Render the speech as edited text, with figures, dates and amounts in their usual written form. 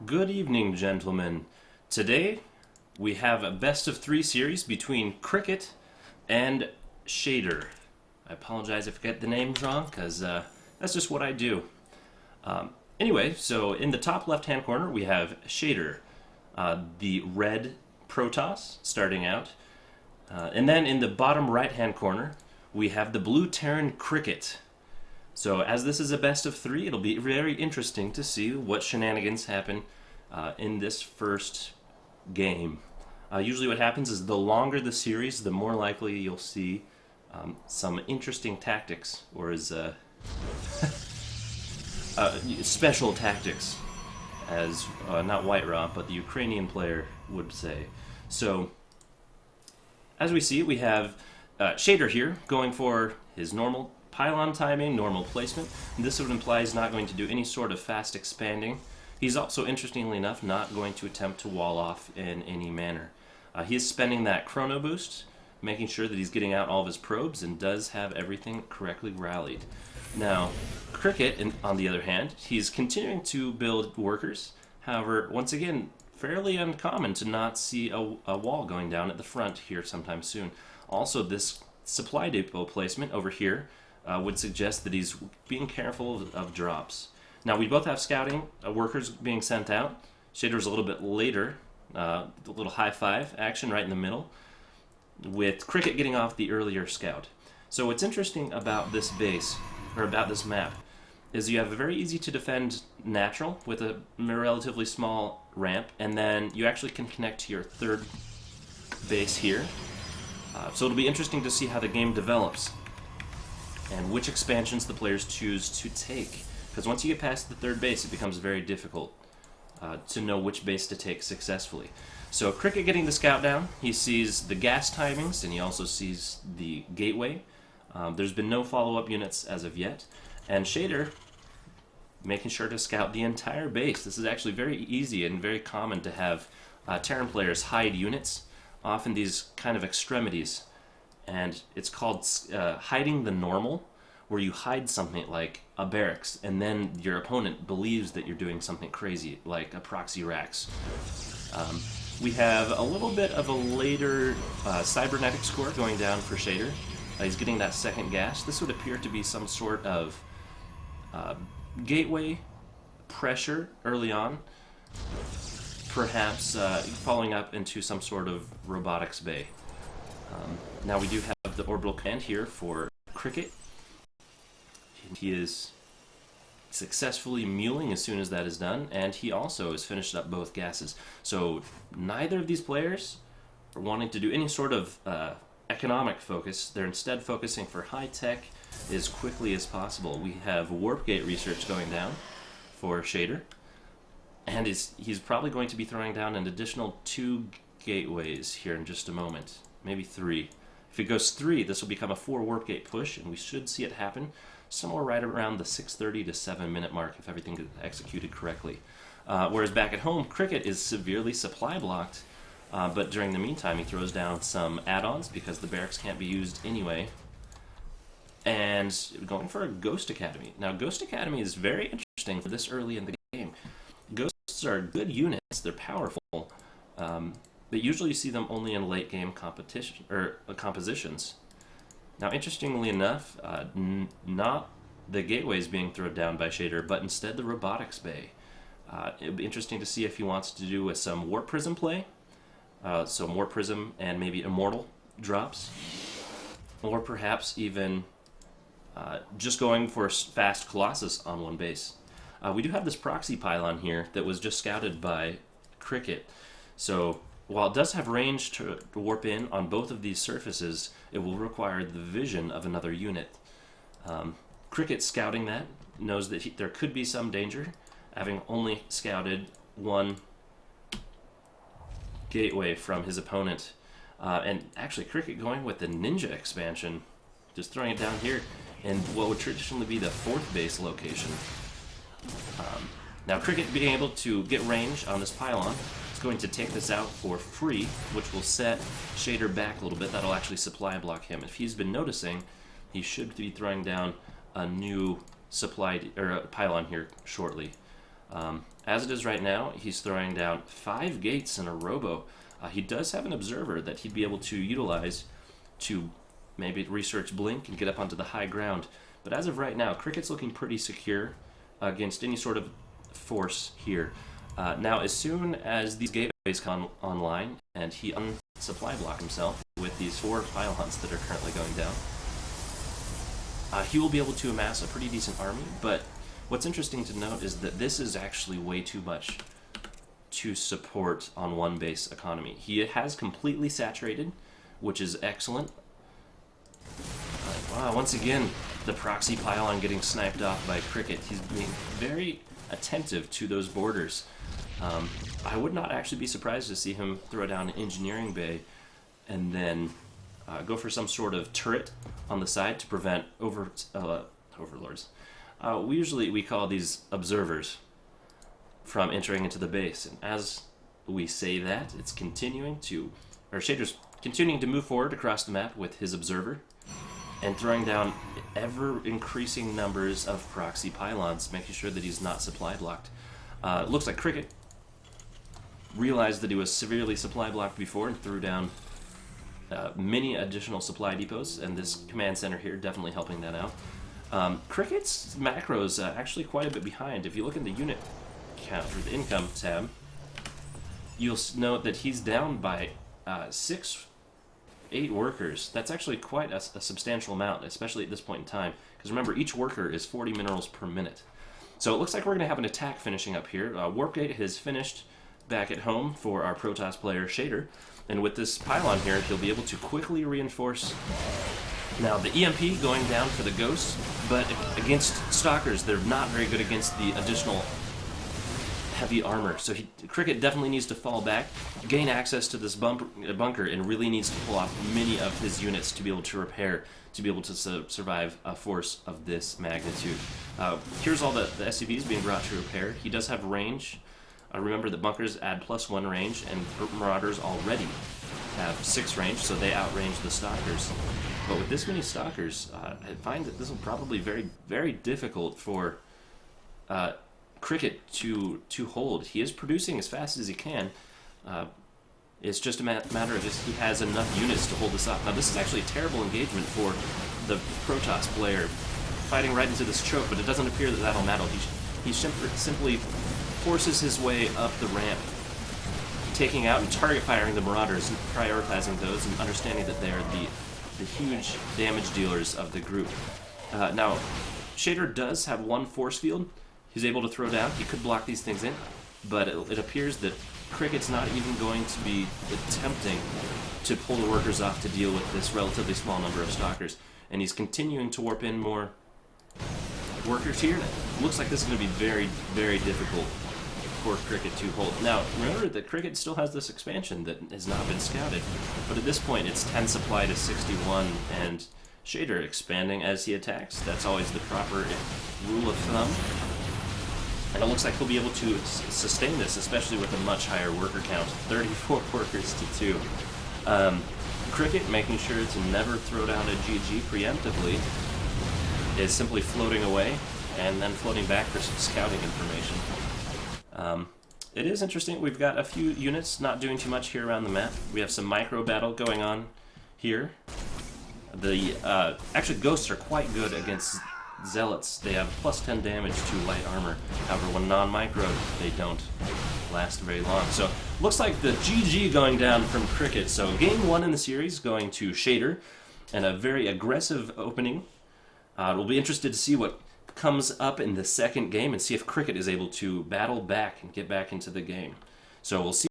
Good evening, gentlemen. Today we have a best of three series between Cricket and Shadyr. I apologize if I get the names wrong, because that's just what I do. Anyway, so in the top left-hand corner we have Shadyr, the red Protoss starting out. And then in the bottom right-hand corner we have the blue Terran Cricket. So as this is a best of three, it'll be very interesting to see what shenanigans happen in this first game. Usually what happens is the longer the series, the more likely you'll see some interesting tactics, or special tactics, as not White Raw, but the Ukrainian player would say. So as we see, we have Shadyr here going for his normal pylon timing, normal placement. And this would imply he's not going to do any sort of fast expanding. He's also, interestingly enough, not going to attempt to wall off in any manner. He is spending that chrono boost, making sure that he's getting out all of his probes and does have everything correctly rallied. Now, Cricket, on the other hand, he's continuing to build workers. However, once again, fairly uncommon to not see a wall going down at the front here sometime soon. Also, this supply depot placement over here would suggest that he's being careful of drops. Now, we both have scouting workers being sent out. Shadyr's a little bit later, the little high five action right in the middle, with Cricket getting off the earlier scout. So what's interesting about this base, or about this map, is you have a very easy to defend natural with a relatively small ramp, and then you actually can connect to your third base here. So it'll be interesting to see how the game develops and which expansions the players choose to take. Because once you get past the third base, it becomes very difficult to know which base to take successfully. So Cricket getting the scout down, he sees the gas timings, and he also sees the gateway. There's been no follow-up units as of yet. And Shadyr making sure to scout the entire base. This is actually very easy and very common to have Terran players hide units off in these kind of extremities. And it's called hiding the normal, where you hide something like a barracks, and then your opponent believes that you're doing something crazy, like a proxy racks. We have a little bit of a later cybernetic score going down for Shadyr. He's getting that second gas. This would appear to be some sort of gateway pressure early on, perhaps following up into some sort of robotics bay. Now we do have the orbital command here for Cricket. He is successfully muling as soon as that is done, and he also has finished up both gases. So neither of these players are wanting to do any sort of economic focus. They're instead focusing for high tech as quickly as possible. We have warp gate research going down for Shadyr, and he's probably going to be throwing down an additional 2 gateways here in just a moment, maybe 3. If it goes 3, this will become a 4 warp gate push, and we should see it happen somewhere right around the 6:30 to 7-minute mark if everything is executed correctly. Whereas back at home, Cricket is severely supply blocked, but during the meantime he throws down some add-ons because the barracks can't be used anyway, and going for a Ghost Academy. Now, Ghost Academy is very interesting for this early in the game. Ghosts are good units, they're powerful, but usually you see them only in late game competition or compositions. Now, interestingly enough, not the gateways being thrown down by Shadyr, but instead the robotics bay. It'll be interesting to see if he wants to do some warp prism play, so warp prism and maybe immortal drops, or perhaps even just going for fast Colossus on one base. We do have this proxy pylon here that was just scouted by Cricket, so while it does have range to warp in on both of these surfaces, it will require the vision of another unit. Cricket scouting that knows that there could be some danger, having only scouted 1 gateway from his opponent. And actually, Cricket going with the ninja expansion, just throwing it down here in what would traditionally be the 4th base location. Now, Cricket being able to get range on this pylon, going to take this out for free, which will set Shadyr back a little bit. That'll actually supply block him. If he's been noticing, he should be throwing down a new supply or a pylon here shortly. as it is right now, he's throwing down 5 gates in a robo. He does have an observer that he'd be able to utilize to maybe research Blink and get up onto the high ground. But as of right now, Cricket's looking pretty secure against any sort of force here. Now, as soon as these gateways come online and he unsupply block himself with these 4 pylons that are currently going down, he will be able to amass a pretty decent army. But what's interesting to note is that this is actually way too much to support on one base economy. He has completely saturated, which is excellent. Wow, once again, the proxy pylon getting sniped off by Cricket. He's being very attentive to those borders. I would not actually be surprised to see him throw down an engineering bay and then go for some sort of turret on the side to prevent overlords. We call these observers from entering into the base, and as we say that, it's Shadyr's continuing to move forward across the map with his observer and throwing down ever-increasing numbers of proxy pylons, making sure that he's not supply blocked. It looks like Cricket realized that he was severely supply blocked before and threw down many additional supply depots, and this command center here definitely helping that out. Cricket's macros actually quite a bit behind. If you look in the unit count or the income tab, you'll note that he's down by 8 workers. That's actually quite a substantial amount, especially at this point in time, because remember, each worker is 40 minerals per minute. So it looks like we're going to have an attack finishing up here. Warp Gate has finished back at home for our Protoss player Shadyr, and with this pylon here, he'll be able to quickly reinforce. Now, the EMP going down for the Ghosts, but against Stalkers, they're not very good against the additional heavy armor. So Cricket definitely needs to fall back, gain access to this bunker, and really needs to pull off many of his units to be able to repair, to be able to survive a force of this magnitude. Here's all the SCVs being brought to repair. He does have range. Remember that bunkers add +1 range, and Marauders already have 6 range, so they outrange the Stalkers. But with this many Stalkers, I find that this will probably be very, very difficult for Cricket to hold. He is producing as fast as he can. It's just a matter of just he has enough units to hold this up. Now, this is actually a terrible engagement for the Protoss player, fighting right into this choke, but it doesn't appear that that'll matter. He simply forces his way up the ramp, taking out and target firing the Marauders, and prioritizing those, and understanding that they are the huge damage dealers of the group. Now, Shadyr does have 1 force field he's able to throw down. He could block these things in, but it appears that Cricket's not even going to be attempting to pull the workers off to deal with this relatively small number of Stalkers, and he's continuing to warp in more workers here. It looks like this is going to be very, very difficult for Cricket to hold. Now, remember that Cricket still has this expansion that has not been scouted, but at this point it's 10 supply to 61, and Shadyr expanding as he attacks. That's always the proper rule of thumb. And it looks like he'll be able to sustain this, especially with a much higher worker count, 34 workers to 2. Cricket, making sure to never throw down a GG preemptively, is simply floating away and then floating back for some scouting information. It is interesting. We've got a few units not doing too much here around the map. We have some micro battle going on here. The actually, Ghosts are quite good against Zealots. They have +10 damage to light armor. However, when non-micro, they don't last very long. So, looks like the GG going down from Cricket. So, game 1 in the series going to Shadyr, and a very aggressive opening. We'll be interested to see what comes up in the second game and see if Cricket is able to battle back and get back into the game. So, we'll see.